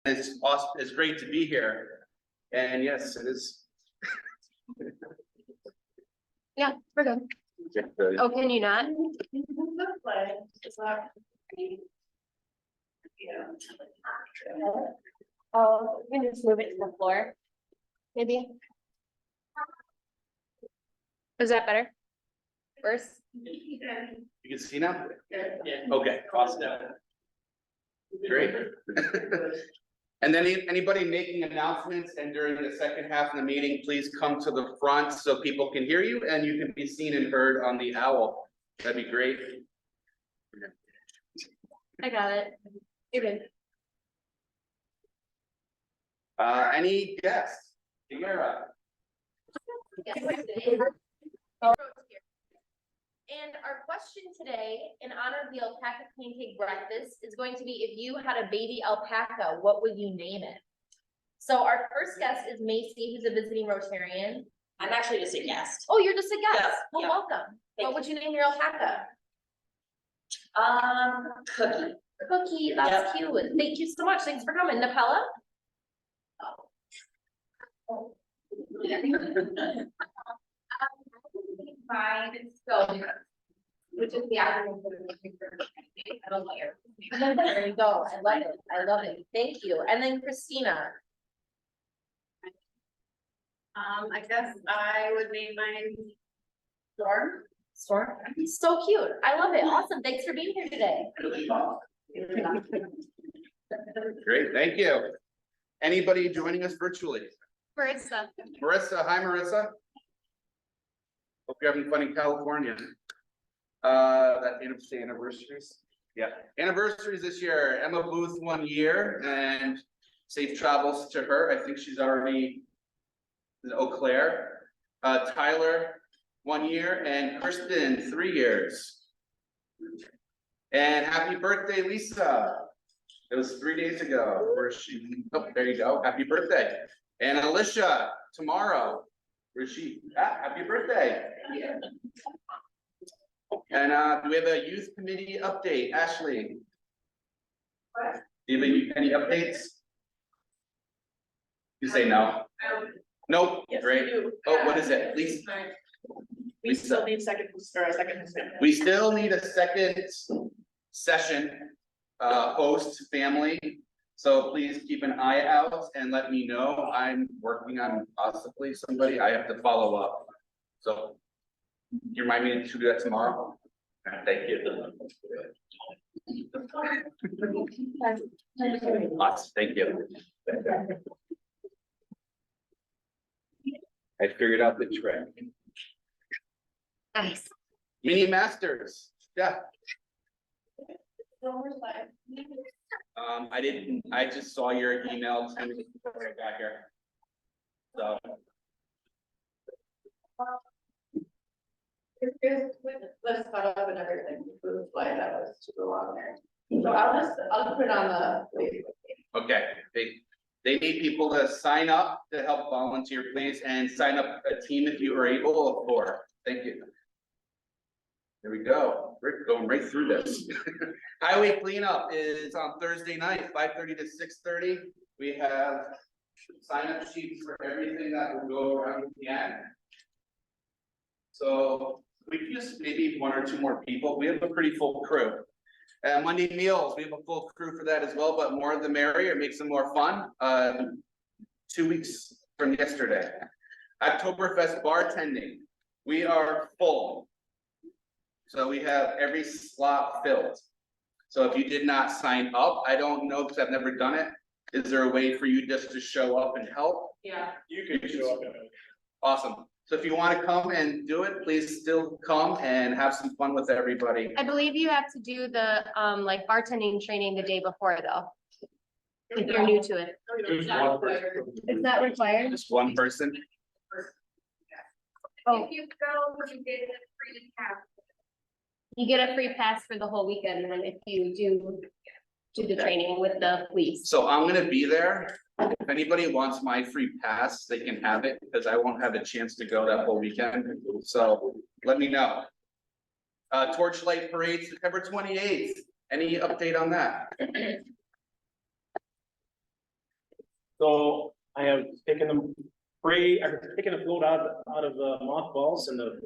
it's awesome, it's great to be here. And yes, it is. Yeah, we're good. Oh, can you not? Oh, we can just move it to the floor. Maybe. Is that better? Worse? You can see now? Okay, awesome. Great. And then anybody making announcements and during the second half of the meeting, please come to the front so people can hear you and you can be seen and heard on the owl. That'd be great. I got it. You're good. Any guests? Tiara? And our question today, in honor of the alpaca pancake breakfast, is going to be, if you had a baby alpaca, what would you name it? So our first guest is Macy, who's a visiting Rotarian. I'm actually just a guest. Oh, you're just a guest. Yeah, Well, yeah. welcome. What would you name your alpaca? Cookie. Cookie, that's cute. Thank you so much. Thanks for coming. Napella? Fine, it's so, which is the acronym for the picture. I don't like it. There you go. I love it. I love it. Thank you. And then Christina. I guess I would name mine Storm. Storm. So cute. I love it. Awesome. Thanks for being here today. Great, thank you. Anybody joining us virtually? Marissa. Marissa, hi Marissa. Hope you're having fun in California. That anniversaries. Yeah, anniversaries this year. Emma Booth 1 year and safe travels to her. I think she's already in Eau Claire. Tyler 1 year and Kristen 3 years. And happy birthday, Lisa. It was 3 days ago. Where she? Oh, there you go. Happy birthday. And Alicia tomorrow. Where's she? Ah, happy birthday. And do we have a youth committee update? Ashley? What? Do you have any updates? You say no? Nope, Yes, great. we do. Oh, what is it? Lisa? We still need a second. We still need a second session, host family. So please keep an eye out and let me know. I'm working on possibly somebody. I have to follow up. So you remind me to do that tomorrow? Thank you. Lots, thank you. I figured out the trick. Nice. Mini masters, yeah. I just saw your email before I got here. So. Let's cut up and everything, why that was to go on there. So I'll put it on the. Okay, they need people to sign up to help volunteer, please, and sign up a team if you are able of 4. Thank you. There we go. We're going right through this. Highway cleanup is on Thursday night, 5:30 to 6:30. We have sign-up sheets for everything that will go around at the end. So we can just maybe 1 or 2 more people. We have a pretty full crew. Monday meals, we have a full crew for that as well, but more the merrier, it makes them more fun. 2 weeks from yesterday. Oktoberfest bartending, we are full. So we have every slot filled. So if you did not sign up, I don't know because I've never done it. Is there a way for you just to show up and help? Yeah. You can show up. Awesome. So if you want to come and do it, please still come and have some fun with everybody. I believe you have to do the like bartending training the day before though. If you're new to it. Is that required? Just one person. Oh, If you go, you get a free pass. you get a free pass for the whole weekend and then if you do the training with the police. So I'm gonna be there. If anybody wants my free pass, they can have it because I won't have a chance to go that whole weekend. So let me know. Torchlight Parade, September 28th. Any update on that? So I have taken the taken a float out of the mothballs and the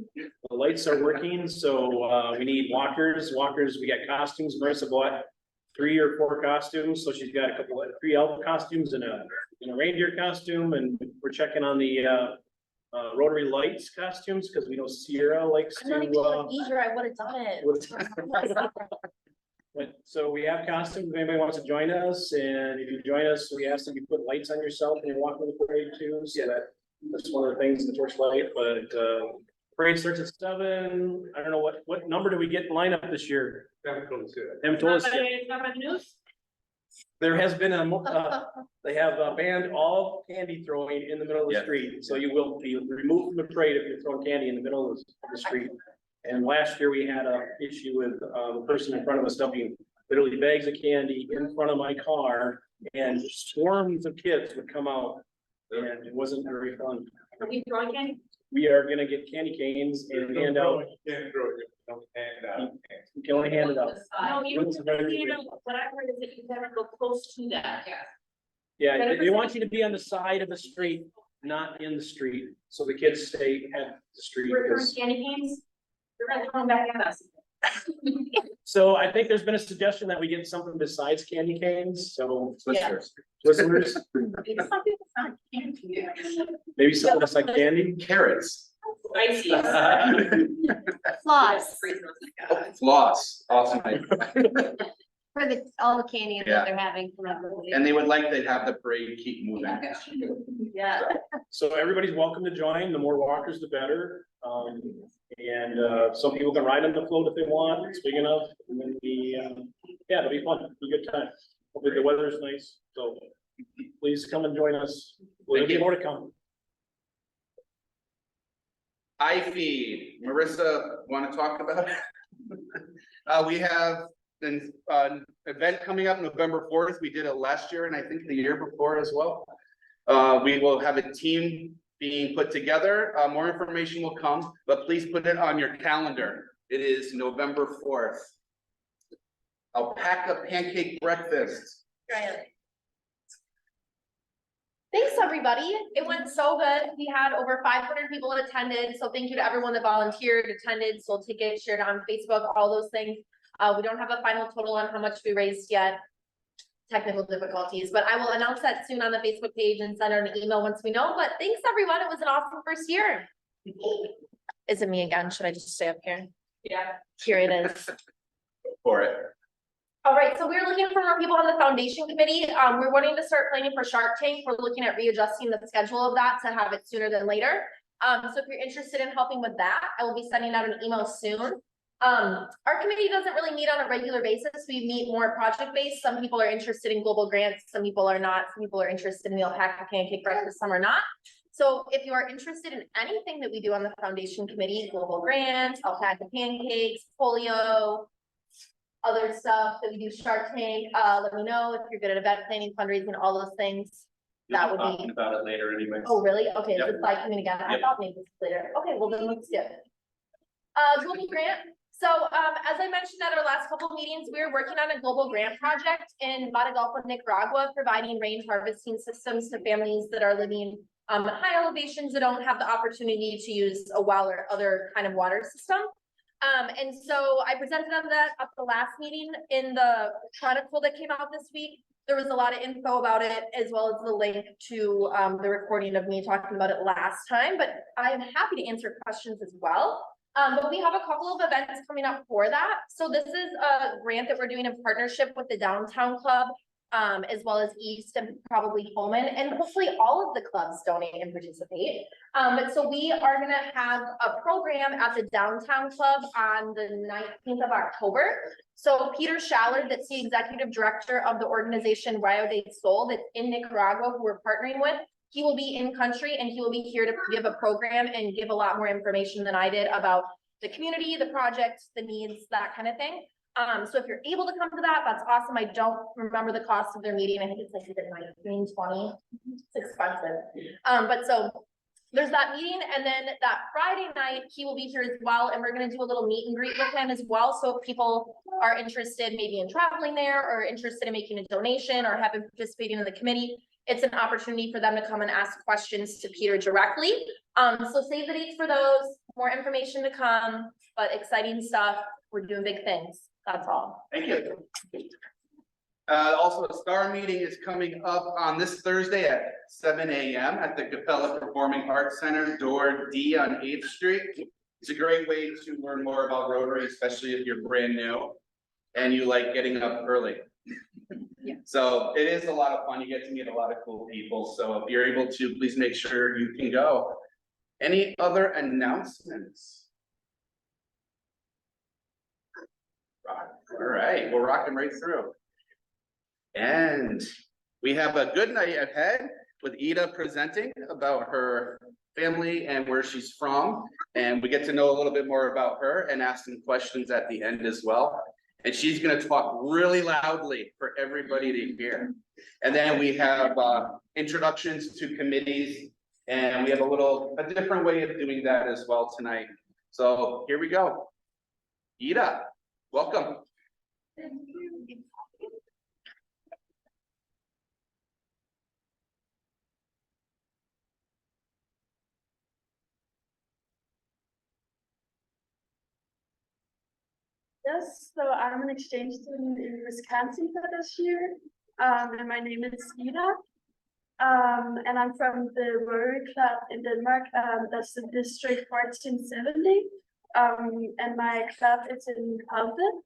lights are working. So, we need walkers, we got costumes. Marissa bought 3 or 4 costumes. So she's got a couple of 3 elf costumes and a reindeer costume. And we're checking on the, rotary lights costumes because we know Sierra likes I'm not even to, eager, I would have done it. So we have costumes, if anybody wants to join us, and if you join us, we ask that you put lights on yourself when you're walking the parade too, so that's one of the things, the torch light, but, parade starts at 7, I don't know, what number do we get in lineup this year? Haven't told us yet. There has been they have banned all candy throwing in the middle of the street, so you will be removed from the parade if you're throwing candy in the middle of the street. And last year we had a issue with the person in front of us dumping literally bags of candy in front of my car, and swarms of kids would come out, and it wasn't very fun. Are we throwing candy? We are gonna get candy canes and hand out. You can only hand it out. No, you know, what I heard is that you never go close to that. Yeah, they want you to be on the side of the street, not in the street, so the kids stay at the street. We're throwing candy canes, they're gonna throw them back at us. So I think there's been a suggestion that we get something besides candy canes, so. Twizzlers. Twizzlers, maybe something that's like candy. Carrots. Icy. Floss Floss, awesome. for all the candy Yeah. that they're having. And they would like to have the parade keep moving. Yeah. So everybody's welcome to join. The more walkers, the better. Some people can ride on the float if they want. It's big enough. And then yeah, it'll be fun. It'll be a good time. Hopefully the weather's nice. So please come and join us. There'll be more to come. iFeed, Marissa, want to talk about it? We have an event coming up November 4th. We did it last year and I think the year before as well. We will have a team being put together. More information will come, but please put it on your calendar. It is November 4th. Alpaca pancake breakfast. Thanks, everybody. It went so good. We had over 500 people attended, so thank you to everyone that volunteered, attended, sold tickets, shared on Facebook, all those things. We don't have a final total on how much we raised yet. Technical difficulties, but I will announce that soon on the Facebook page and send out an email once we know. But thanks, everyone. It was an awesome first year. Is it me again? Should I just stay up here? Yeah. Here it is. For it. All right, so we're looking for more people on the foundation committee. We're wanting to start planning for Shark Tank. We're looking at readjusting the schedule of that to have it sooner than later. So if you're interested in helping with that, I will be sending out an email soon. Our committee doesn't really meet on a regular basis. We meet more project-based. Some people are interested in global grants, some people are not. Some people are interested in the alpaca pancake breakfast, some are not. So if you are interested in anything that we do on the foundation committee, global grants, alpaca pancakes, polio, other stuff that we do, Shark Tank, let me know if you're good at event planning, fundraising, all those things. That would be. About it later anyways. Oh, really? Okay, Yep. it's like coming again. I Yep. thought maybe it's later. Okay, well then let's skip. Global grant. So, as I mentioned at our last couple of meetings, we are working on a global grant project in Matagalpa, Nicaragua, providing rain harvesting systems to families that are living at high elevations that don't have the opportunity to use a well or other kind of water system. And so I presented on that at the last meeting. In the chronicle that came out this week, there was a lot of info about it, as well as the link to the recording of me talking about it last time, but I am happy to answer questions as well. But we have a couple of events coming up for that. So this is a grant that we're doing in partnership with the Downtown Club, as well as East and probably Holman, and hopefully all of the clubs donate and participate. So we are gonna have a program at the Downtown Club on the 19th of October. So Peter Shallard, that's the executive director of the organization Rio de Sol that's in Nicaragua, who we're partnering with. He will be in country and he will be here to give a program and give a lot more information than I did about the community, the project, the needs, that kind of thing. So if you're able to come to that, that's awesome. I don't remember the cost of their meeting. I think it's like $19, $20. It's expensive. But so there's that meeting, and then that Friday night, he will be here as well, and we're gonna do a little meet and greet with him as well. So if people are interested maybe in traveling there or interested in making a donation or having participating in the committee, it's an opportunity for them to come and ask questions to Peter directly. So save the dates for those, more information to come, but exciting stuff. We're doing big things. That's all. Thank you. Also, a STAR meeting is coming up on this Thursday at 7 AM at the Capella Performing Arts Center, door D on 8th Street. It's a great way to learn more about Rotary, especially if you're brand new and you like getting up early. Yeah. So it is a lot of fun. You get to meet a lot of cool people. So if you're able to, please make sure you can go. Any other announcements? All right, we're rocking right through. And we have a good night ahead with Ida presenting about her family and where she's from. And we get to know a little bit more about her and ask some questions at the end as well. And she's gonna talk really loudly for everybody to hear. And then we have introductions to committees, and we have a different way of doing that as well tonight. So here we go. Ida, welcome. Yes, so I'm an exchange student in Wisconsin for this year, and my name is Ida. And I'm from the Rotary Club in Denmark, that's the District 1470. And my club is in Halden.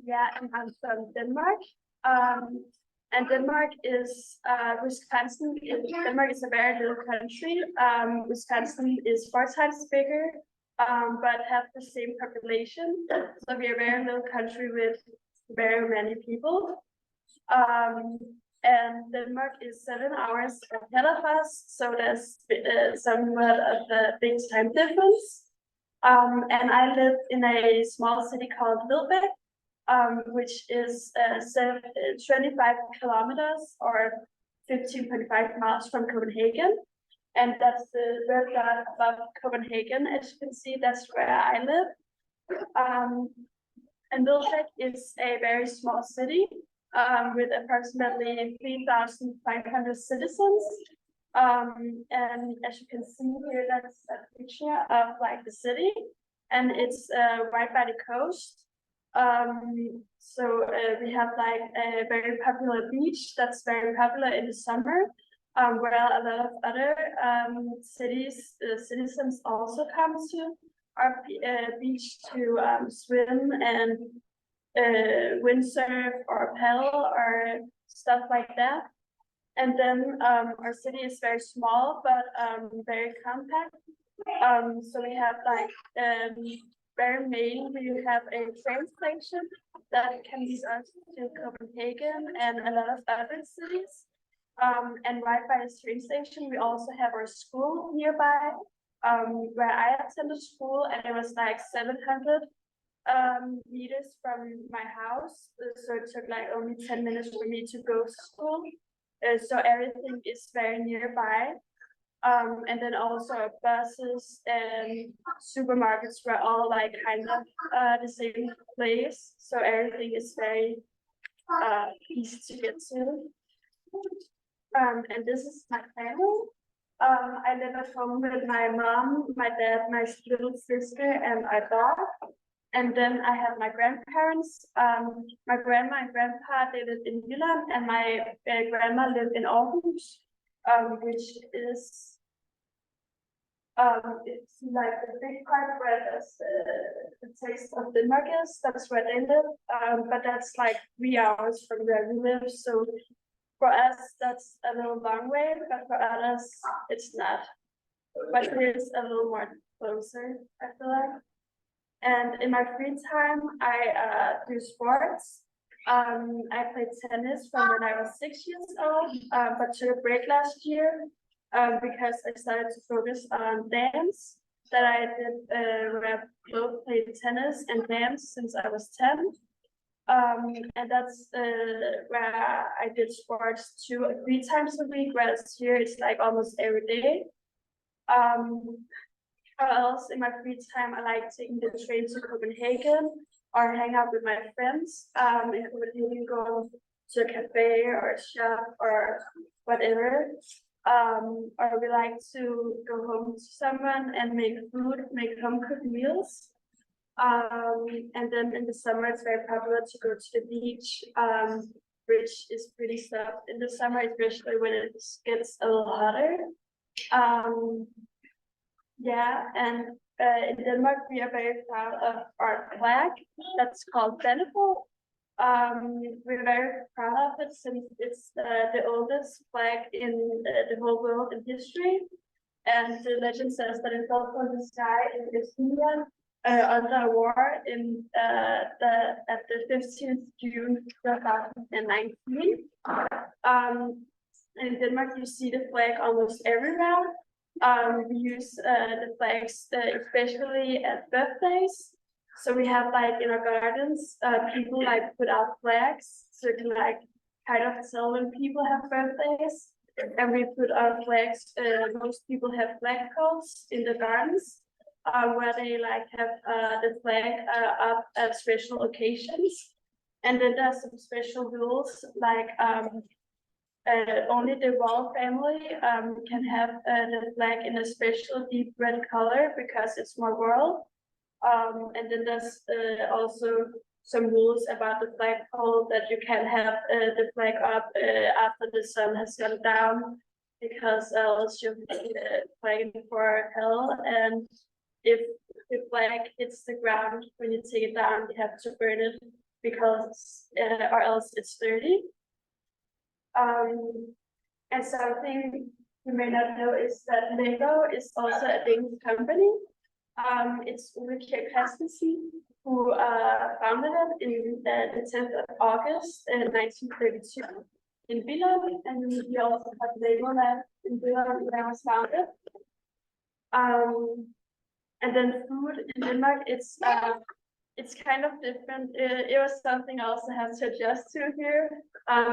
Yeah, and I'm from Denmark. And Denmark is, Denmark is a very little country. Wisconsin is 4 times bigger, but have the same population. So we're a very little country with very many people. And Denmark is 7 hours ahead of us, so there's somewhat of a big time difference. And I live in a small city called Lillebæk, which is 25 kilometers or 15.5 miles from Copenhagen. And that's the red dot above Copenhagen. As you can see, that's where I live. And Lillebæk is a very small city with approximately 3,500 citizens. And as you can see here, that's a picture of like the city, and it's right by the coast. So we have like a very popular beach that's very popular in the summer, where a lot of other citizens also come to our beach to swim and windsurf or paddle or stuff like that. And then our city is very small, but very compact. So we have like very main, we have a train station that can be us to Copenhagen and a lot of other cities. And right by the train station, we also have our school nearby, where I attended school, and it was like 700 meters from my house. So it took like only 10 minutes for me to go to school. So everything is very nearby. And then also buses and supermarkets were all like kind of the same place. So everything is very easy to get to. And this is my family. I live at home with my mom, my dad, my little sister, and our dog. And then I have my grandparents. My grandma and grandpa, they lived in Jylland, and my grandma lived in Aarhus, which is it's like the big part where the taste of Denmark is. That's where they live. But that's like 3 hours from where we live. So for us, that's a little long way, but for others, it's not. But it is a little more closer, I feel like. And in my free time, I do sports. I played tennis from when I was 6 years old, but took a break last year because I started to focus on dance. That I did where I both played tennis and dance since I was 10. And that's where I did sports 2 or 3 times a week, whereas here it's like almost every day. Or else in my free time, I like taking the train to Copenhagen or hang out with my friends. In Copenhagen, go to a cafe or a shop or whatever. Or we like to go home to someone and make food, make home cooked meals. And then in the summer, it's very popular to go to the beach, which is pretty soft in the summer, especially when it gets a little hotter. Yeah, and in Denmark, we are very proud of our flag that's called Dannebroge. We're very proud of it since it's the oldest flag in the whole world in history. And the legend says that it fell from the sky in Estonia under a war in at the 15th June 2019. In Denmark, you see the flag almost everywhere. We use the flags especially at birthdays. So we have like in our gardens, people like put out flags so you can like kind of tell when people have birthdays. And we put our flags, most people have flag poles in the gardens, where they like have the flag up at special occasions. And then there's some special rules like only the royal family can have the flag in a special deep red color because it's more royal. And then there's also some rules about the flagpole that you can have the flag up after the sun has gone down, because else you're flagging for hell. And if the flag hits the ground when you take it down, you have to burn it because or else it's dirty. And something you may not know is that Lego is also a Danish company. It's Ulrike Christensen who founded it in the 10th of August 1932 in Billund, and we also have Legoland in Billund when I was founded. And then food in Denmark, it's kind of different. It was something I also have to adjust to here.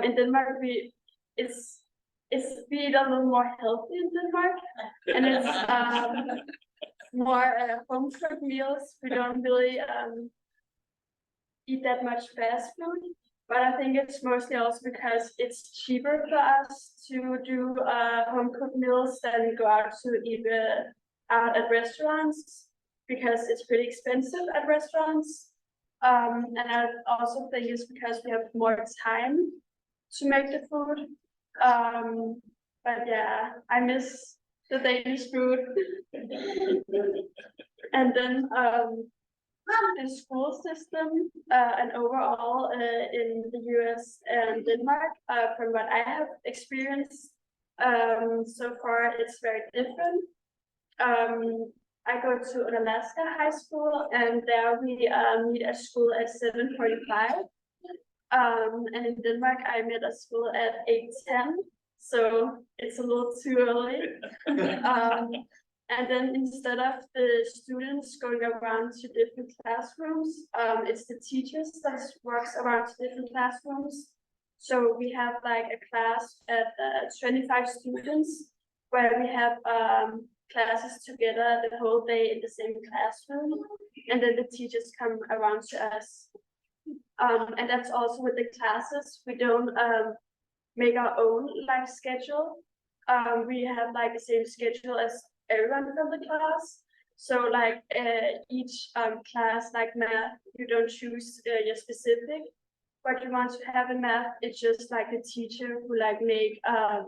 In Denmark, we eat a little more healthy in Denmark, and it's more home cooked meals. We don't really eat that much fast food, but I think it's mostly also because it's cheaper for us to do home cooked meals than go out to eat out at restaurants, because it's pretty expensive at restaurants. And I also think it's because we have more time to make the food. But yeah, I miss the Danish food. And then the school system and overall in the US and Denmark, from what I have experienced so far, it's very different. I go to an Alaska high school, and there we meet at school at 7:45. And in Denmark, I met at school at 8:10. So it's a little too early. And then instead of the students going around to different classrooms, it's the teachers that works around to different classrooms. So we have like a class at 25 students where we have classes together the whole day in the same classroom. And then the teachers come around to us. And that's also with the classes. We don't make our own life schedule. We have like the same schedule as everyone from the class. So like each class, like math, you don't choose your specific what you want to have in math. It's just like the teacher who like make a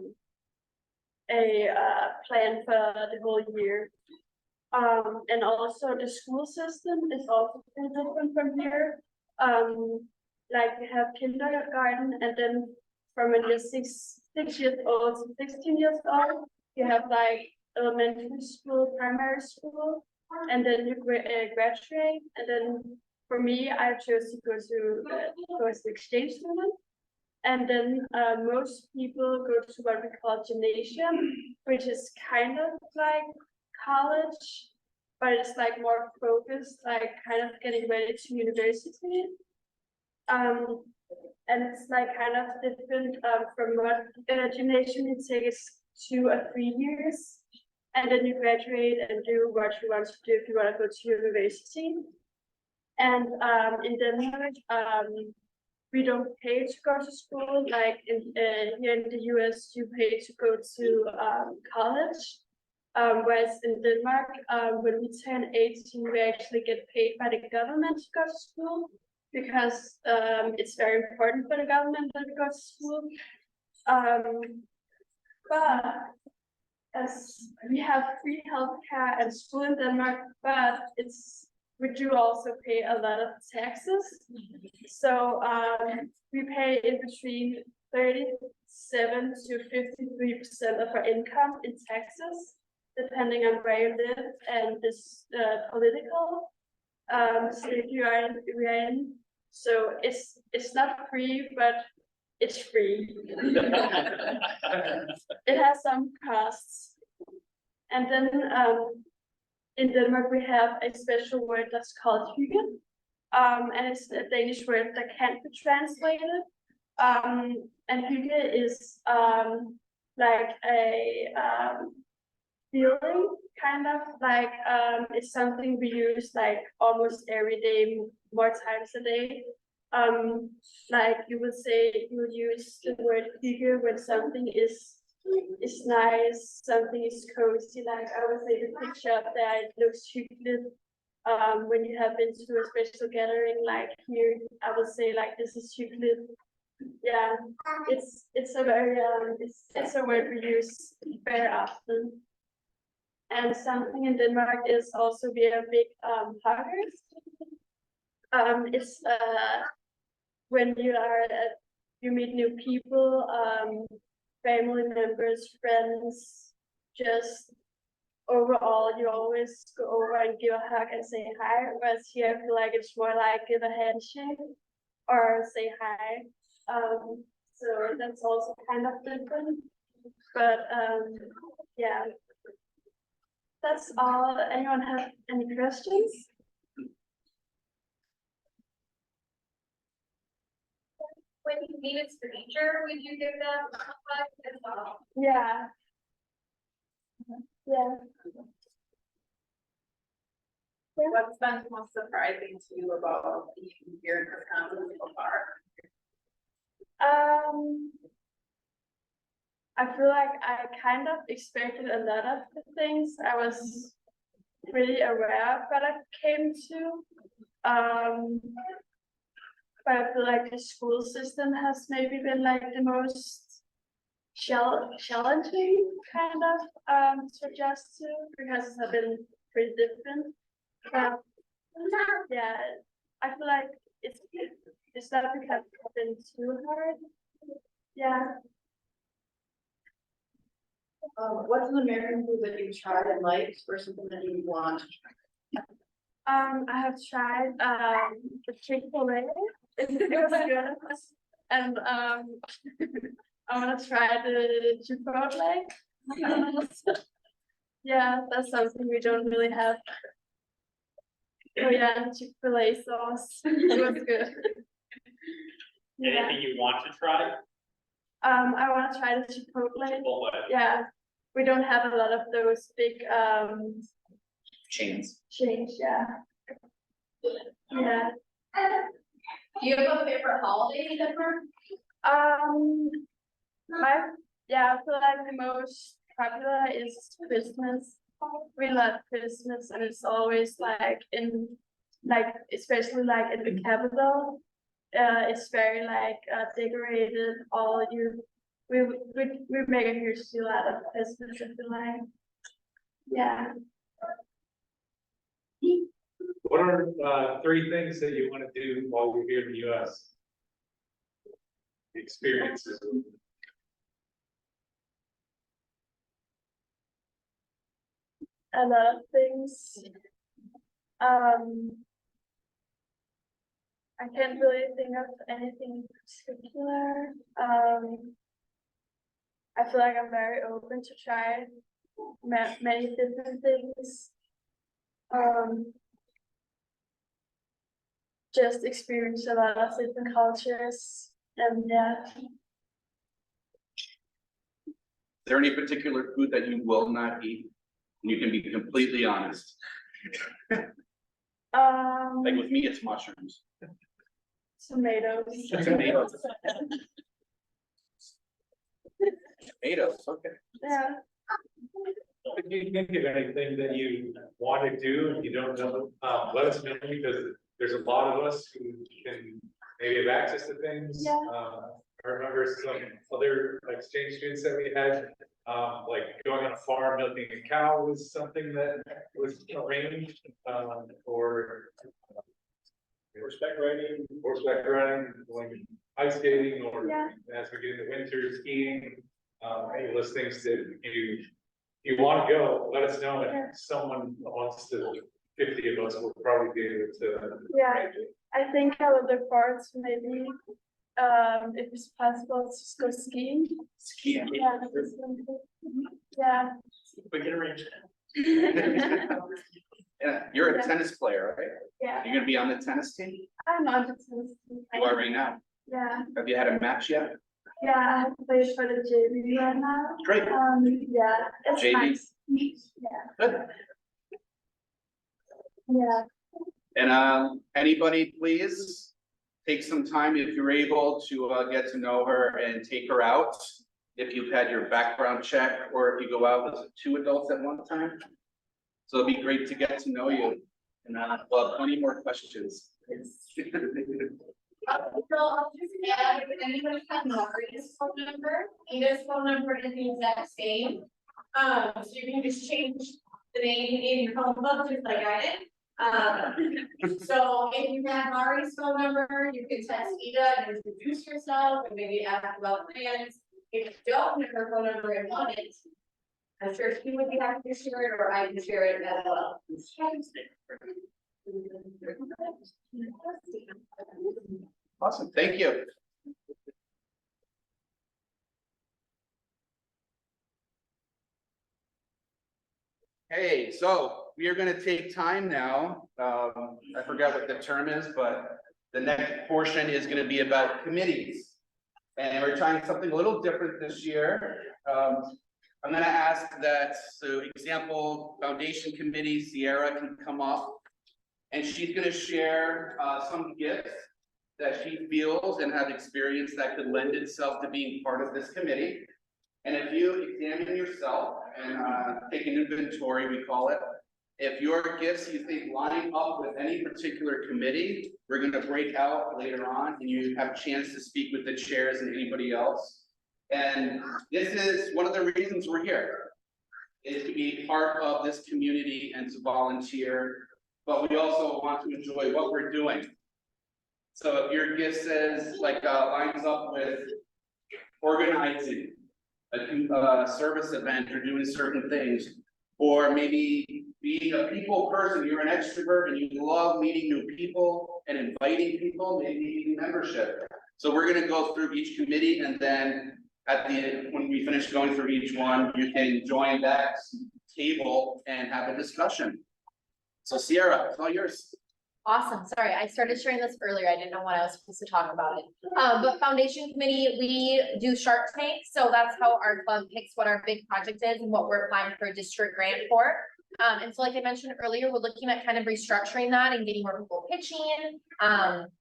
plan for the whole year. And also the school system is also pretty different from here. Like we have kindergarten, and then from when you're six years old to 16 years old, you have like elementary school, primary school, and then you graduate. And then for me, I chose to go to exchange student. And then most people go to what we call gymnasium, which is kind of like college, but it's like more focused, like kind of getting ready to university. And it's like kind of different from what gymnasium it takes 2 or 3 years. And then you graduate and do what you want to do if you want to go to university. And in Denmark, we don't pay to go to school, like here in the US, you pay to go to college. Whereas in Denmark, when we turn 18, we actually get paid by the government to go to school because it's very important for the government that we go to school. But as we have free healthcare and school in Denmark, but we do also pay a lot of taxes. So we pay in between 37 to 53% of our income in taxes, depending on where you live and this political state you are in. So it's not free, but it's free. It has some costs. And then in Denmark, we have a special word that's called hygge. And it's a Danish word that can't be translated. And hygge is like a feeling, kind of like it's something we use like almost every day, more times a day. Like you would use the word hygge when something is nice, something is cozy. Like I would say the picture up there, it looks hyggeligt. When you have been to a special gathering like here, I would say like this is hyggeligt. Yeah, it's a very it's a word we use very often. And something in Denmark is also we are big huggers. It's when you meet new people, family members, friends, just overall you always go over and give a hug and say hi. Whereas here I feel like it's more like give a handshake or say hi. So that's also kind of different. But yeah. That's all. Anyone have any questions? When you meet a stranger, would you give them a hug as well? Yeah. Yeah. What's been most surprising to you about being here in Wisconsin so far? I feel like I kind of expected a lot of the things. I was really aware of what I came to. But I feel like the school system has maybe been like the most challenging kind of to adjust to because it's been pretty different. But yeah, I feel like it's not because it's been too hard. Yeah. What's an American food that you tried and liked or something that you want to try? I have tried the Chick-fil-A. It was good. And I want to try the Chipotle. Yeah, that's something we don't really have. Oh yeah, Chick-fil-A sauce. It was good. Yeah. Anything you want to try? I want to try the Chipotle. Yeah, we don't have a lot of those big Chains. chains. Yeah. Yeah. Do you have a favorite holiday in Denmark? I feel like the most popular is Christmas. We love Christmas, and it's always like especially like in the capital. It's very like decorated. We make a huge deal out of Christmas. I feel like, yeah. What are 3 things that you want to do while you're here in the US? Experiences. A lot of things. I can't really think of anything particular. I feel like I'm very open to try many different things. Just experience a lot of different cultures, and yeah. Is there any particular food that you will not eat? You can be completely honest. Like with me, it's mushrooms. Tomatoes. Tomatoes. Tomatoes, okay. Yeah. If you think of anything that you want to do and you don't know, let us know, because there's a lot of us who can maybe have access to things. Yeah. I remember some other exchange students that we had, like going on a farm, milking a cow was something that was arranged, or horseback riding, going ice skating, or Yeah. as we get into winter, skiing. Any list things that you want to go, let us know, Yeah. and someone wants to, 50 of us will probably be able to. Yeah. I think I would look forward to maybe, if it's possible, to just go skiing. Skiing. Yeah. that's something. Yeah. We can arrange that. Yeah, you're a Yeah. tennis player, right? Yeah. You're gonna be on the tennis team? I'm on the tennis team. You are right now. Yeah. Have you had a match yet? Yeah, I have to play for the JV right now. Great. Yeah, it's JV? nice. Yeah, Good. yeah, And anybody please take some time if you're able to get to know her and take her out. If you've had your background check or if you go out with 2 adults at one time. So it'd be great to get to know you. And we'll have plenty more questions. So I'll just add, if anybody has Margaret's phone number, Ada's phone number is the exact same. So you can just change the name in your phone book, just like I did. So if you have Margaret's phone number, you can text Ida and introduce yourself and maybe ask about plans. If you don't have her phone number and want it, I'm sure she would be happy to share it, or I can share it as well. Awesome, thank you. Hey, so we are gonna take time now. I forgot what the term is, but the next portion is gonna be about committees. And we're trying something a little different this year. I'm gonna ask that, so example, foundation committee, Sierra can come up. And she's gonna share some gifts that she feels and have experienced that could lend itself to being part of this committee. And if you examine yourself and take an inventory, we call it, if your gifts you think line up with any particular committee, we're gonna break out later on and you have a chance to speak with the chairs and anybody else. And this is one of the reasons we're here, is to be part of this community and to volunteer, but we also want to enjoy what we're doing. So if your gift says, like, lines up with organizing a service event or doing certain things, or maybe being a people person, you're an extrovert and you love meeting new people and inviting people, maybe membership. So we're gonna go through each committee, and then at the end, when we finish going through each one, you can join that table and have a discussion. So Sierra, it's all yours. Awesome, sorry, I started sharing this earlier, I didn't know when I was supposed to talk about it. But foundation committee, we do Shark Tank, so that's how our club picks what our big project is and what we're applying for a district grant for. And so like I mentioned earlier, we're looking at kind of restructuring that and getting more people pitching,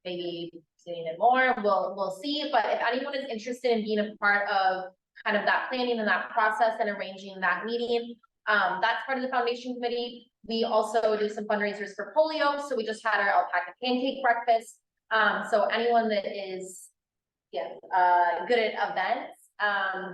maybe seeing it more, we'll see. But if anyone is interested in being a part of kind of that planning and that process and arranging that meeting, that's part of the foundation committee. We also do some fundraisers for polio, so we just had our alpaca pancake breakfast. So anyone that is, good at events,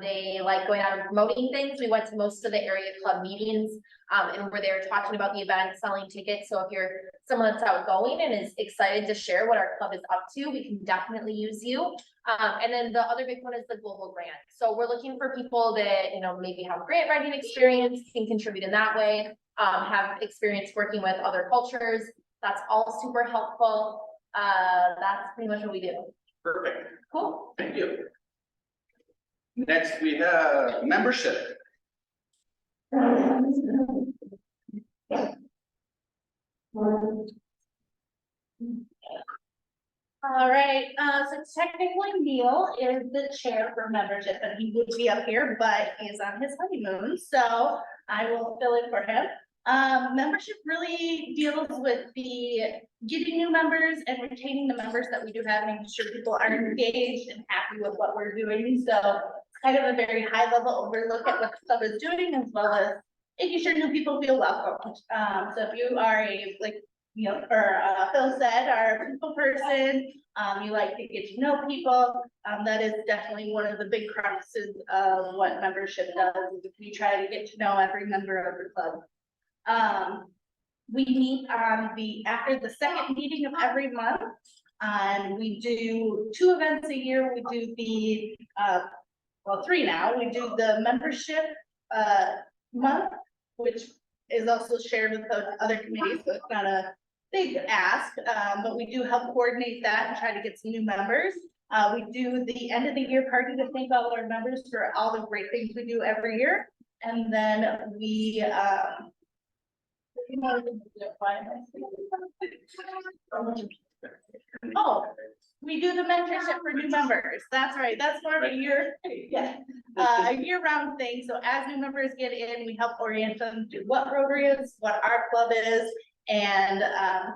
they like going out and promoting things. We went to most of the area club meetings, and we're there talking about the event, selling tickets. So if you're someone that's outgoing and is excited to share what our club is up to, we can definitely use you. And then the other big one is the global grant. So we're looking for people that, maybe have grant writing experience, can contribute in that way, have experience working with other cultures. That's all super helpful. That's pretty much what we do. Perfect, Cool. thank you. Next, we have membership. All right, so technically Neil is the chair for membership and he would be up here, but he is on his honeymoon, so I will fill in for him. Membership really deals with the getting new members and retaining the members that we do have, making sure people are engaged and happy with what we're doing. So it's kind of a very high level overlook at what the club is doing, as well as making sure new people feel welcome. So if you are a, like, you know, or Phil said, are a people person, you like to get to know people, that is definitely one of the big cruxes of what membership does, is we try to get to know every member of the club. We meet on after the second meeting of every month. We do 2 events a year. We do the, well, 3 now. We do the membership, month, which is also shared with the other committees, so it's not a big ask, but we do help coordinate that and try to get some new members. We do the end of the year party to thank all our members for all the great things we do every year. And then we, oh, we do the mentorship for new members. That's right. That's more of a year, yeah, a year-round thing. So as new members get in, we help orient them to what Rotary is, what our club is, and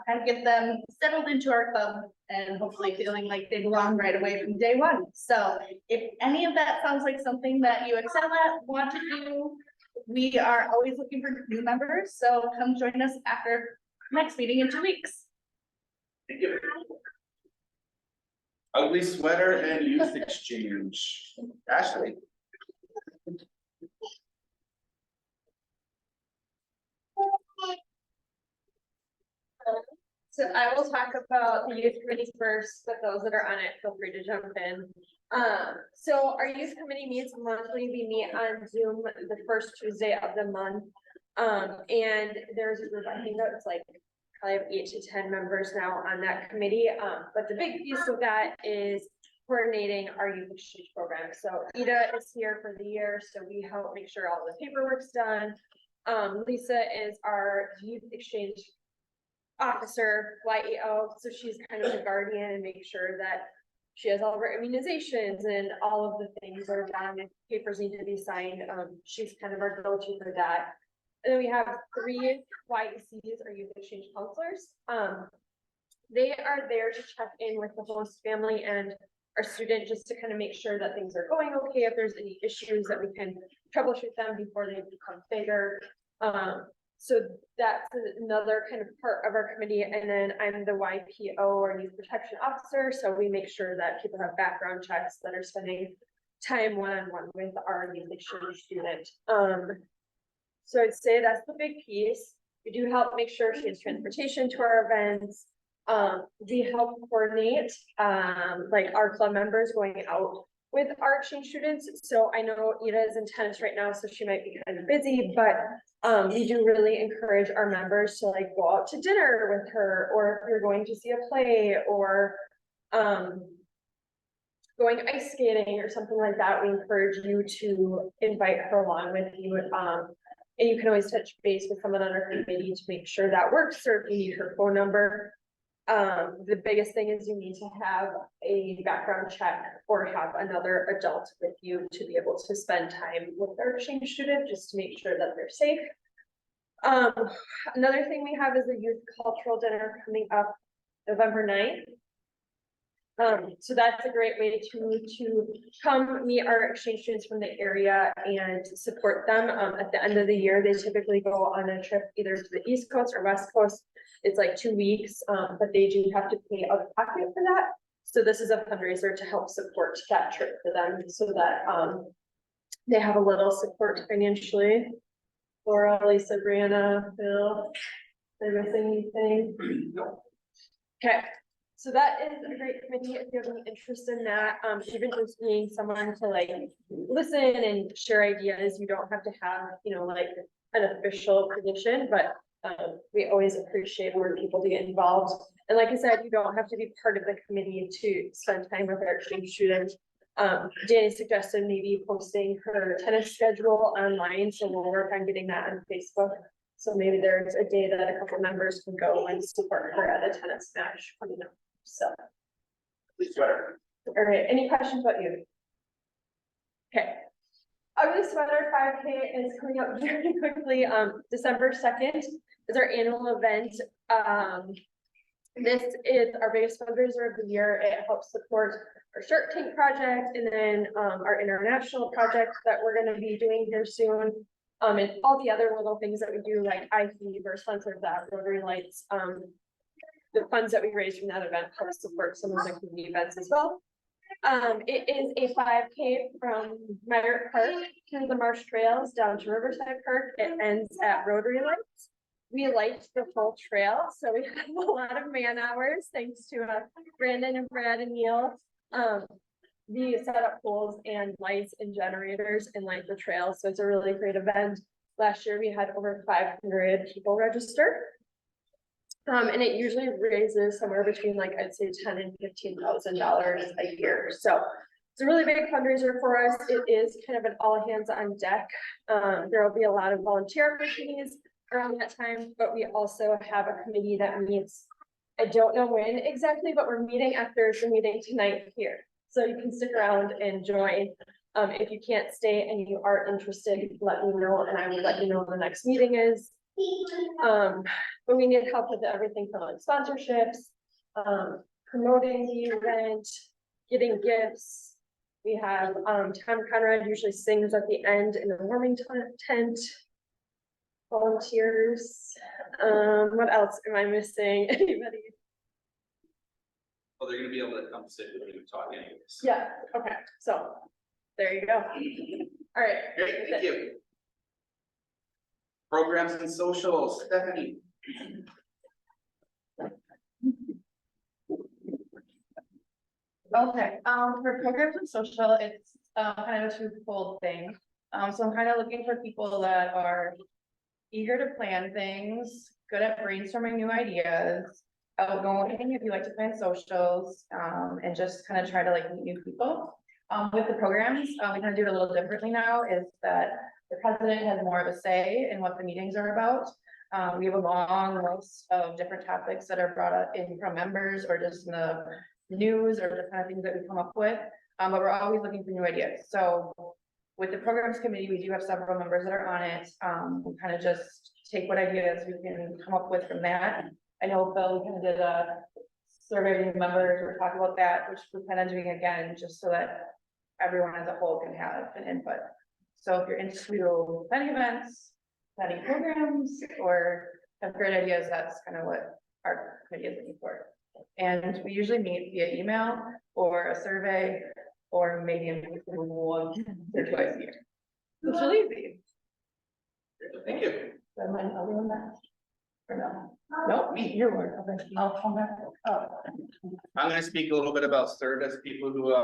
kind of get them settled into our club and hopefully feeling like they belong right away from day one. So if any of that sounds like something that you excel at, want to do, we are always looking for new members. So come join us after next meeting in 2 weeks. Thank you. Ugly sweater and youth exchange. Ashley. So I will talk about the youth committee first, but those that are on it, feel free to jump in. So our youth committee meets monthly. We meet on Zoom the first Tuesday of the month. And there's a group, I think that's like probably have 8 to 10 members now on that committee. But the big piece of that is coordinating our youth exchange program. So Ida is here for the year, so we help make sure all the paperwork's done. Lisa is our youth exchange officer, YEO, so she's kind of the guardian and make sure that she has all of her immunizations and all of the things are done. If papers need to be signed, she's kind of our go-to for that. And then we have 3 YECs, or youth exchange counselors. They are there to check in with the host family and our student, just to kind of make sure that things are going okay. If there's any issues, that we can troubleshoot them before they become bigger. So that's another kind of part of our committee. And then I'm the YPO, or youth protection officer. So we make sure that people have background checks, that are spending time one-on-one with our youth exchange student. So I'd say that's the big piece. We do help make sure she has transportation to our events. We help coordinate, like our club members going out with our exchange students. So I know Ida is in tennis right now, so she might be kind of busy, but we do really encourage our members to like go out to dinner with her, or if you're going to see a play, or going ice skating or something like that, we encourage you to invite her along with you. And you can always touch base with someone on our committee to make sure that works, or if you need her phone number. The biggest thing is you need to have a background check or have another adult with you to be able to spend time with their exchange student, just to make sure that they're safe. Another thing we have is a youth cultural dinner coming up November 9th. So that's a great way to come meet our exchange students from the area and support them. At the end of the year, they typically go on a trip either to the East Coast or West Coast. It's like 2 weeks, but they do have to pay out of pocket for that. So this is a fundraiser to help support that trip for them, so that they have a little support financially. Laura, Lisa, Brianna, Phil, am I missing anything? Okay. So that is a great committee if you have any interest in that. Even just being someone to like listen and share ideas. You don't have to have, you know, like an official position, but we always appreciate when people to get involved. And like I said, you don't have to be part of the committee to spend time with our exchange students. Danny suggested maybe posting her tennis schedule online, so we'll work on getting that on Facebook. So maybe there's a day that a couple members can go and support her at a tennis match coming up. So, all right, any questions about you? Okay. Ugly Sweater 5K is coming up very quickly. December 2nd is our annual event. This is our biggest fundraiser of the year. It helps support our Shark Tank project and then our international project that we're gonna be doing here soon. And all the other little things that we do, like IFEEV or sponsor that, Rotary Lights. The funds that we raise from that event help support some of the community events as well. It is a 5K from Meyer Park to the Marsh Trails down to Riverside Park. It ends at Rotary Lights. We light the full trail, so we have a lot of man hours, thanks to Brandon and Brad and Neil. We set up poles and lights and generators and light the trail, so it's a really great event. Last year, we had over 500 people register. And it usually raises somewhere between like, I'd say $10,000 and $15,000 a year. So it's a really big fundraiser for us. It is kind of an all hands on deck. There will be a lot of volunteer opportunities around that time, but we also have a committee that meets, I don't know when exactly, but we're meeting after the meeting tonight here. So you can stick around and join. If you can't stay and you are interested, let me know and I will let you know when the next meeting is. But we need help with everything from like sponsorships, promoting the event, getting gifts. We have Tom Conrad usually sings at the end in the warming tent. Volunteers. What else am I missing? Anybody? Well, they're gonna be able to come sit with you and talk anyways. Yeah, okay, so there you go. All right. Great, thank you. Programs and socials, Stephanie. Okay, for programs and social, it's kind of a twofold thing. So I'm kind of looking for people that are eager to plan things, good at brainstorming new ideas, outgoing if you like to plan socials, and just kind of try to like meet new people. With the programs, we kind of do it a little differently now, is that the president has more of a say in what the meetings are about. We have a long list of different topics that are brought up in from members or just in the news or the kind of things that we come up with. But we're always looking for new ideas. So with the programs committee, we do have several members that are on it. We kind of just take what ideas we can come up with from that. I know Phil kind of did a survey of members, we're talking about that, which we're kind of doing again, just so that everyone as a whole can have an input. So if you're into planning events, planning programs, or have great ideas, that's kind of what our committee is looking for. And we usually meet via email or a survey, or maybe in once or twice a year. It's really easy. Thank you. Am I other than that? Or no? Nope, your word. Okay, I'll come back. Oh. I'm gonna speak a little bit about service, people who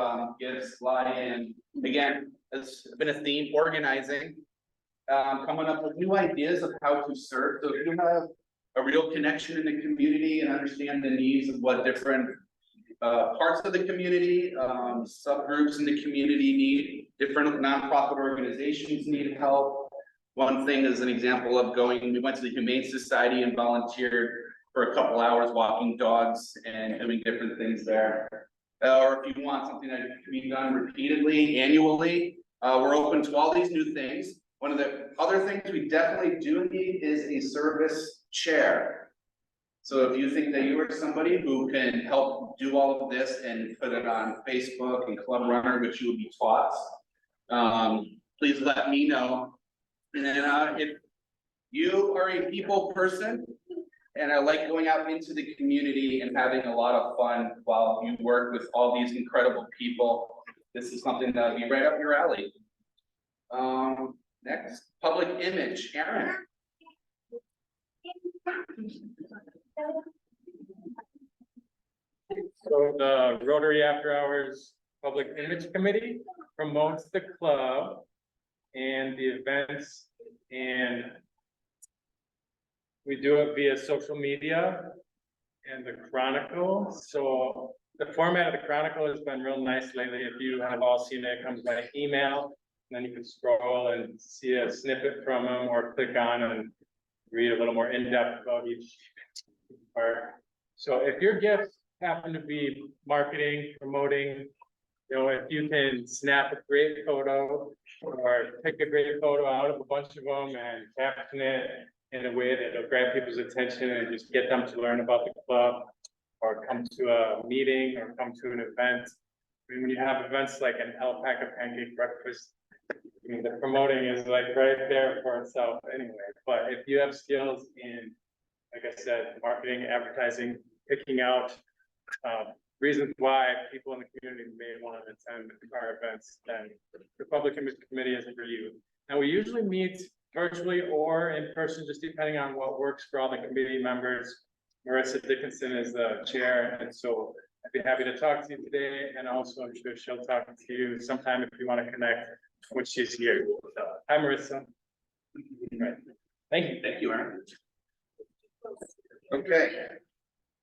give slide in. Again, it's been a theme, organizing. Coming up with new ideas of how to serve. So if you have a real connection in the community and understand the needs of what different parts of the community, subgroups in the community need, different nonprofit organizations need help. One thing is an example of we went to the Humane Society and volunteered for a couple hours walking dogs and doing different things there. Or if you want something that can be done repeatedly, annually, we're open to all these new things. One of the other things we definitely do need is a service chair. So if you think that you are somebody who can help do all of this and put it on Facebook and Club Runner, which you will be taught, please let me know. And then if you are a people person and I like going out into the community and having a lot of fun while you work with all these incredible people, this is something that will be right up your alley. Next, public image, Aaron. So the Rotary After Hours Public Image Committee promotes the club and the events, and we do it via social media and the Chronicle. So the format of the Chronicle has been real nice lately. If you have all seen it, it comes by email, and then you can scroll and see a snippet from them or click on and read a little more in-depth about each part. So if your gifts happen to be marketing, promoting, You know, if you can snap a great photo or pick a great photo out of a bunch of them and caption it in a way that'll grab people's attention and just get them to learn about the club or come to a meeting or come to an event. I mean, when you have events like an alpaca pancake breakfast, I mean, the promoting is like right there for itself anyway. But if you have skills in, like I said, marketing, advertising, picking out reasons why people in the community may want to attend our events, then the public image committee is for you. And we usually meet virtually or in person, just depending on what works for all the committee members. Marissa Dickinson is the chair, and so I'd be happy to talk to you today, and also I'm sure she'll talk to you sometime if you want to connect when she's here. So, hi, Marissa. Right. Thank you. Thank you, Aaron. Okay.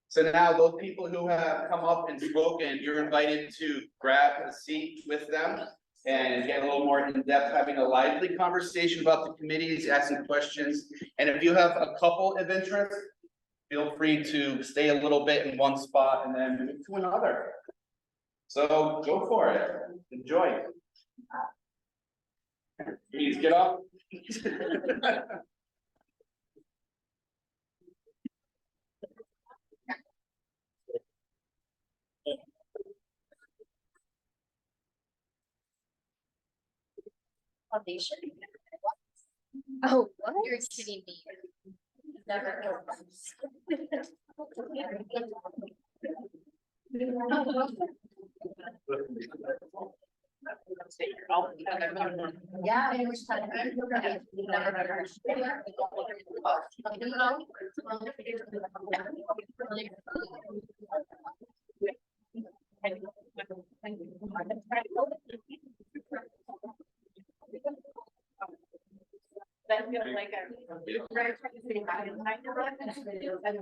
So now those people who have come up and spoken, you're invited to grab a seat with them and get a little more in depth, having a lively conversation about the committees, asking questions. And if you have a couple of interests, feel free to stay a little bit in one spot and then move to another. So go for it. Enjoy. Please get up. Foundation? Oh, what? You're kidding me. Never. Yeah, I wish that. I feel like I'm very trying to say hi and hi to them, and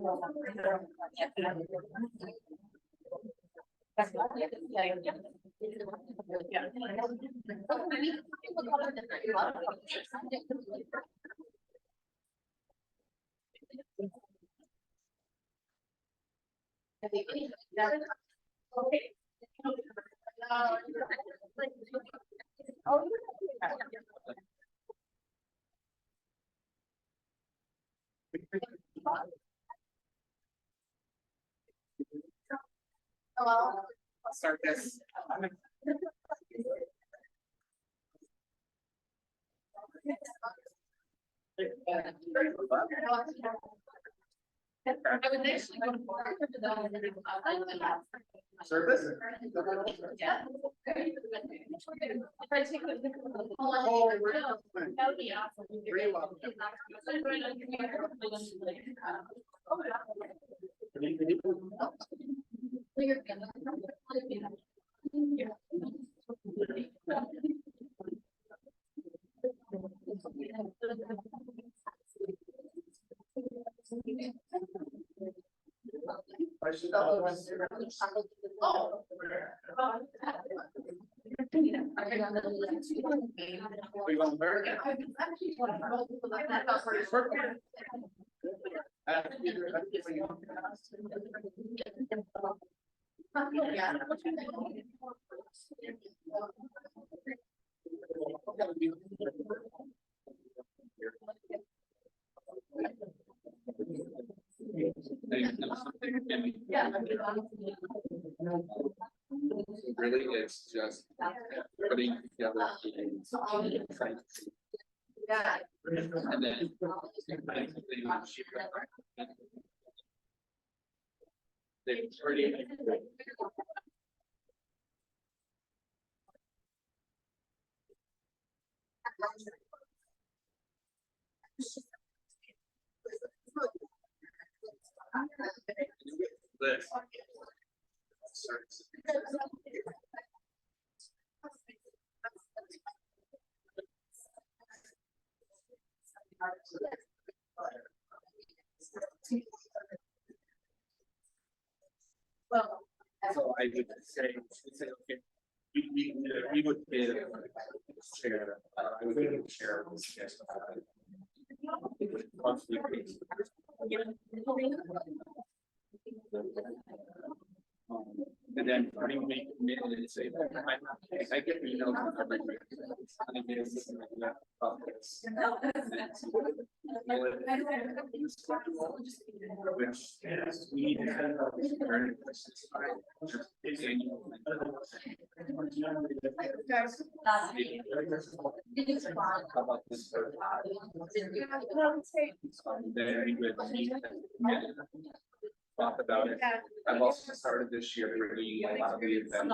I'll start this. I was actually going forward to Service? Yeah. If I take a look at the whole, that would be awesome. Very well. We want to learn. Really, it's just putting together. Yeah. And then. They're pretty. This. Well, so I would say, okay, we would give share, I would give share. And then putting me committed didn't say that. I get emails from everybody. I get this and that about this. Which is, we need to kind of learn this. How about this? Then we would talk about it. I've also started this year bringing a lot of the events.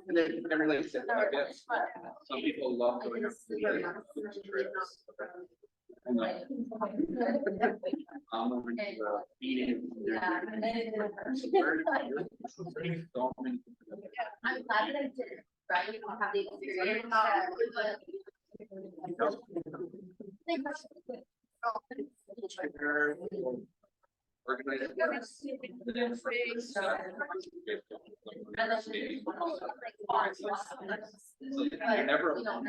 And then never like said, I guess, some people love going up to the trips. And like, I'm over to the meeting. I'm glad that I did, right? You don't have the experience. You're never alone.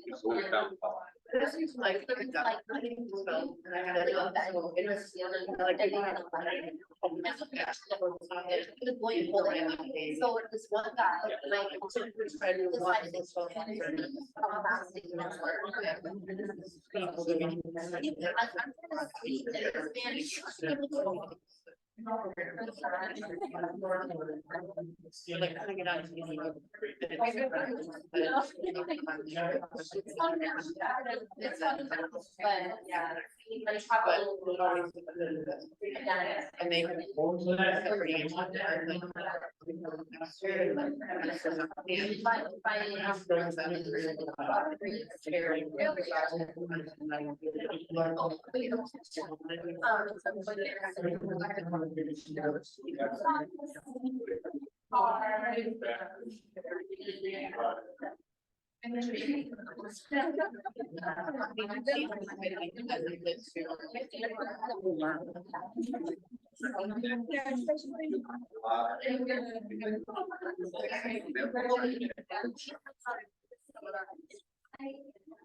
It's always about This is like. So this one guy, And they.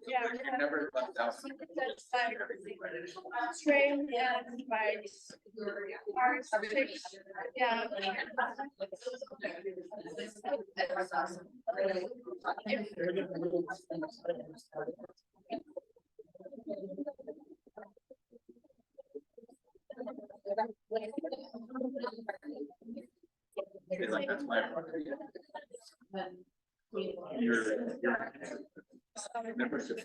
Yeah. never left out. Train and bikes. Cars, trips, yeah. It's like, that's my. You're membership.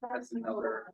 That's another.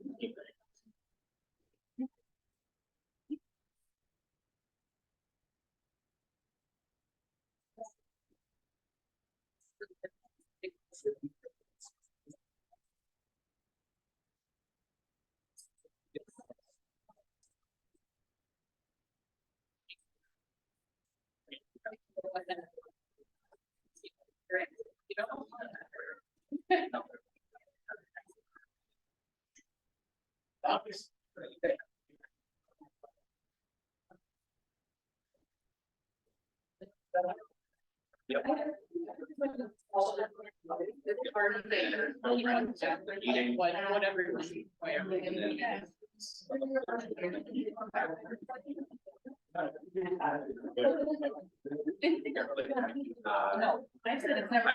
No, I said it's never.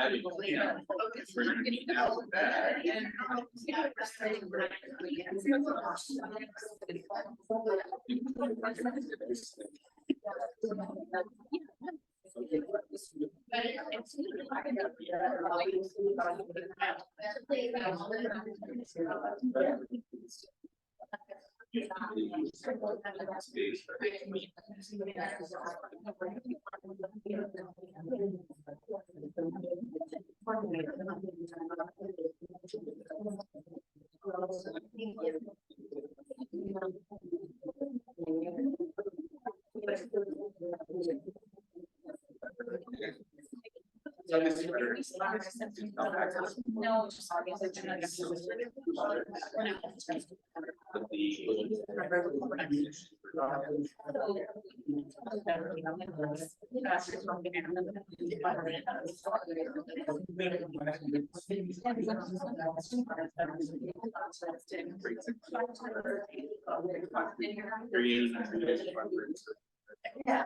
No, just obviously. Yeah.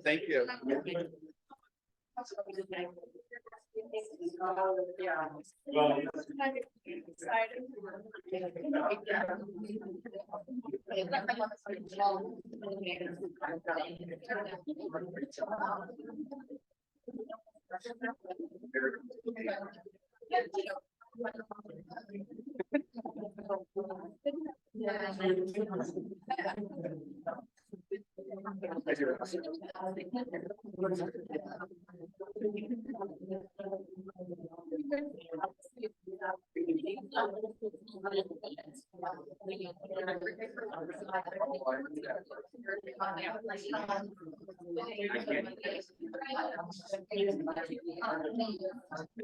Thank you.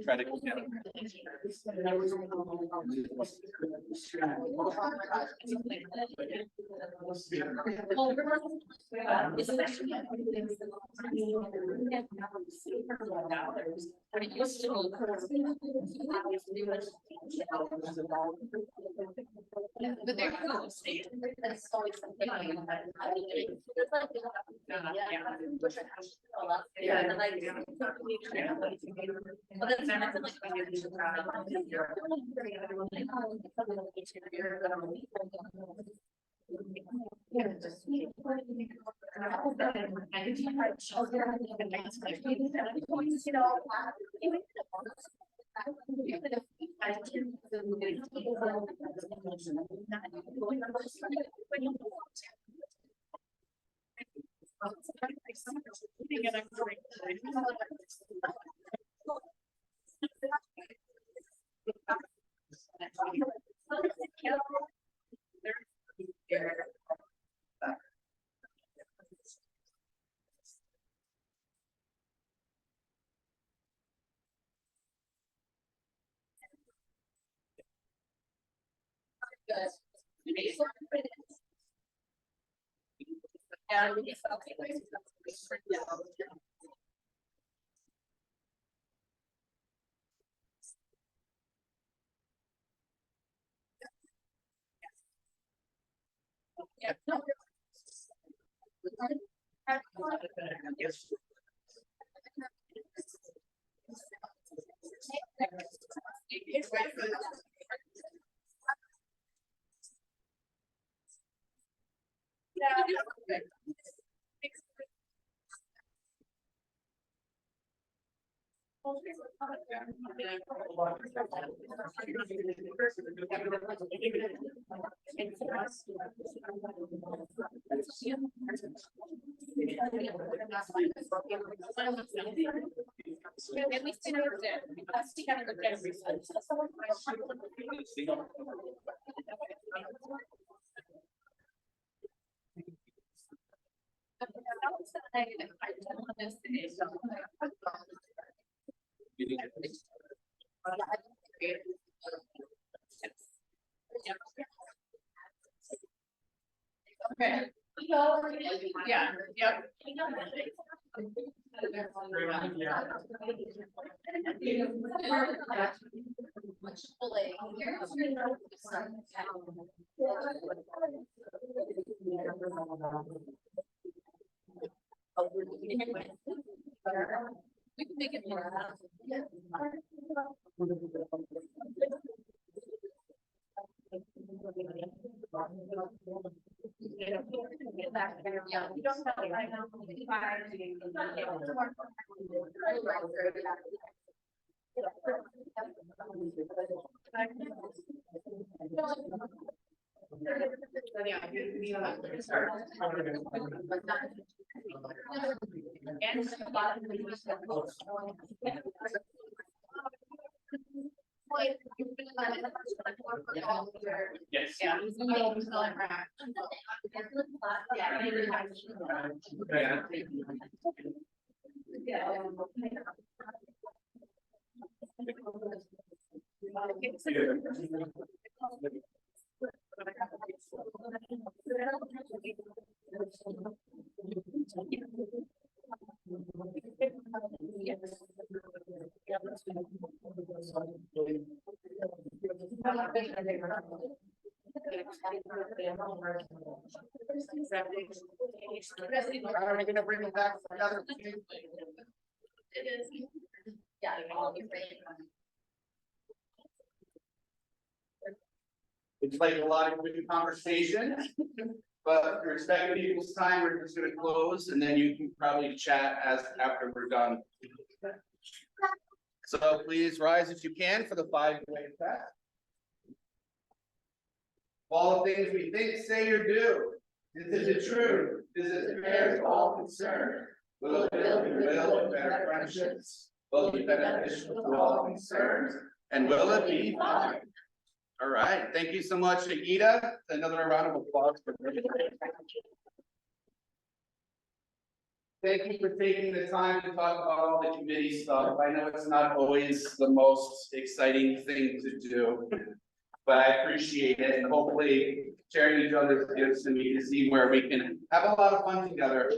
Try to get But they're cool. That's always something. Yeah. And like. Well, that's At least I know it's there. Let's see how it looks. Okay. Yeah, yep. We can make it more. Yeah, you don't know, I know. Yes. Yeah. Are we gonna bring it back for another? It is. Yeah. It's like a lot of good conversation, but for respecting people's time, we're just gonna close and then you can probably chat after we're done. So please rise if you can for the 5-way path. All the things we think, say, or do. Is it true? Is it fair to all concerned? Will it build better friendships? Will it be beneficial to all concerned? And will it be fun? All right, thank you so much, Agita. Another round of applause for her. Thank you for taking the time to talk about all the committee stuff. I know it's not always the most exciting thing to do, but I appreciate it, and hopefully sharing each other's gifts and we can see where we can have a lot of fun together.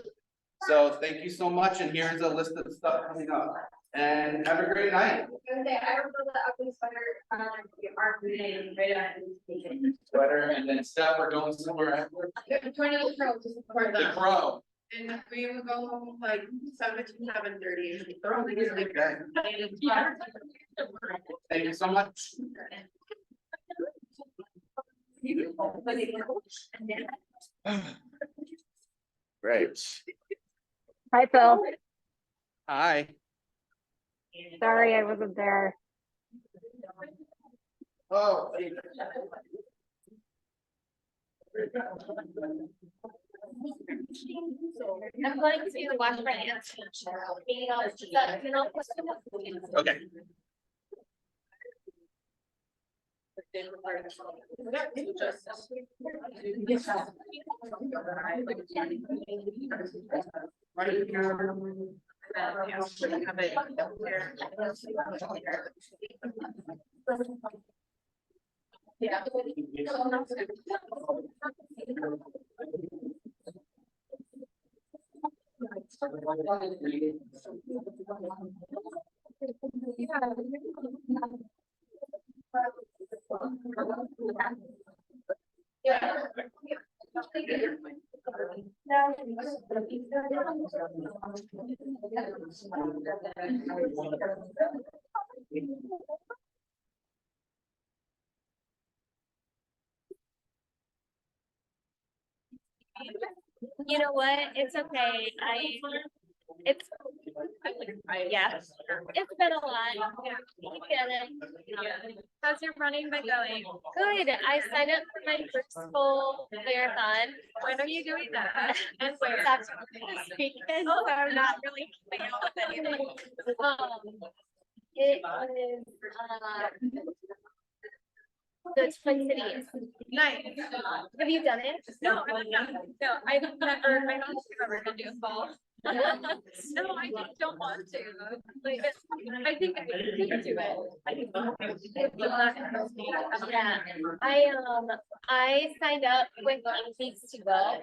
So thank you so much, and here's a list of stuff coming up. And have a great night. I remember the ugly sweater, our community, right on. Sweater, and then Steph, we're going somewhere after. Joining the crow to support The them. Crow. And we will go home like 7:30. Okay. Thank you so much. Great. Hi, Phil. Hi. Sorry I wasn't there. Oh. I'm going to wash my hands. Okay. Yeah. Yeah. You know what? It's okay. It's Yeah, it's been a lot. You get it. How's your running been going? Good. I signed up for my first full marathon. When are you doing that? And where? This weekend. Oh, I'm not really keeping up with anything. It is, the Twin Cities. Nice. Have you done it? No, I have not. No, I've never, I don't think I've ever been to a fall. No, I just don't want to. Like, I think I could do it. I think yeah, I signed up with Weeks to Go. I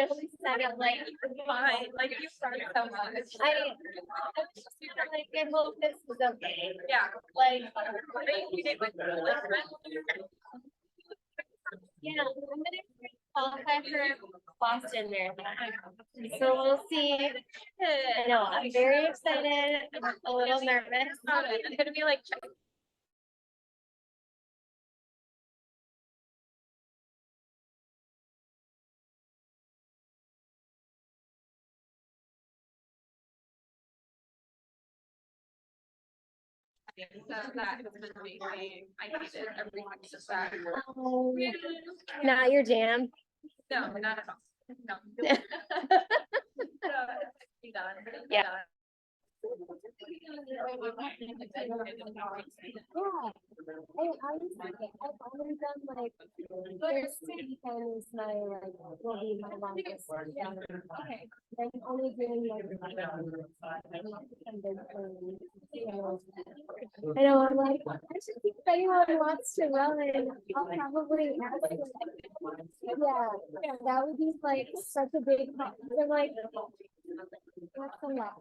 only signed up like fine, like you started so much. I was just like, I hope this is okay. Yeah, like you did with like yeah, I'm gonna qualify for Boston Marathon. So we'll see. I know, I'm very excited. I'm a little nervous. It's gonna be like. Not your jam. No, not at all. No. Yeah. I've always done like first weekend is my like will be my longest. Okay. I'm only doing like I know I'm like I should think if anyone wants to run I'll probably ask them. Yeah, that would be like such a big they're like that's a lot.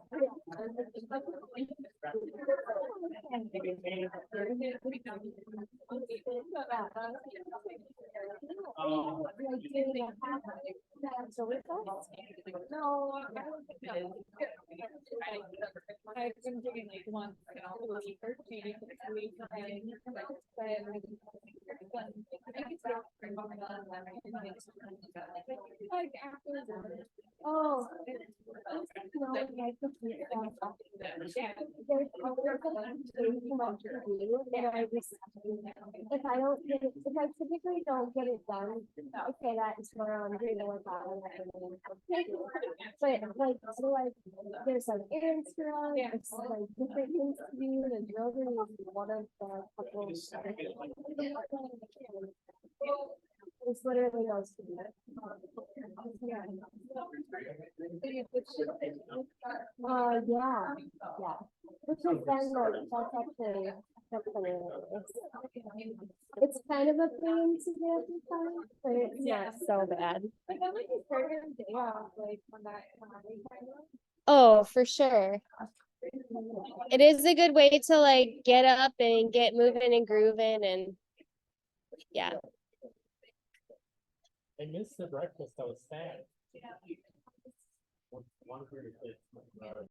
I've been doing like once, oh, no, like there's always too much to do, and I just if I don't get it, if I typically don't get it done, okay, that is tomorrow I'm doing the workout. But like otherwise, there's like errands to run, it's like different things to do, and Rotary is one of the couple. It's literally those to do. Yeah. Which is then like that's actually it's kind of a pain to get every time, but it's not so bad. Oh, for sure. It is a good way to like get up and get moving and grooving and yeah. I missed the breakfast, I was sad. One of the kids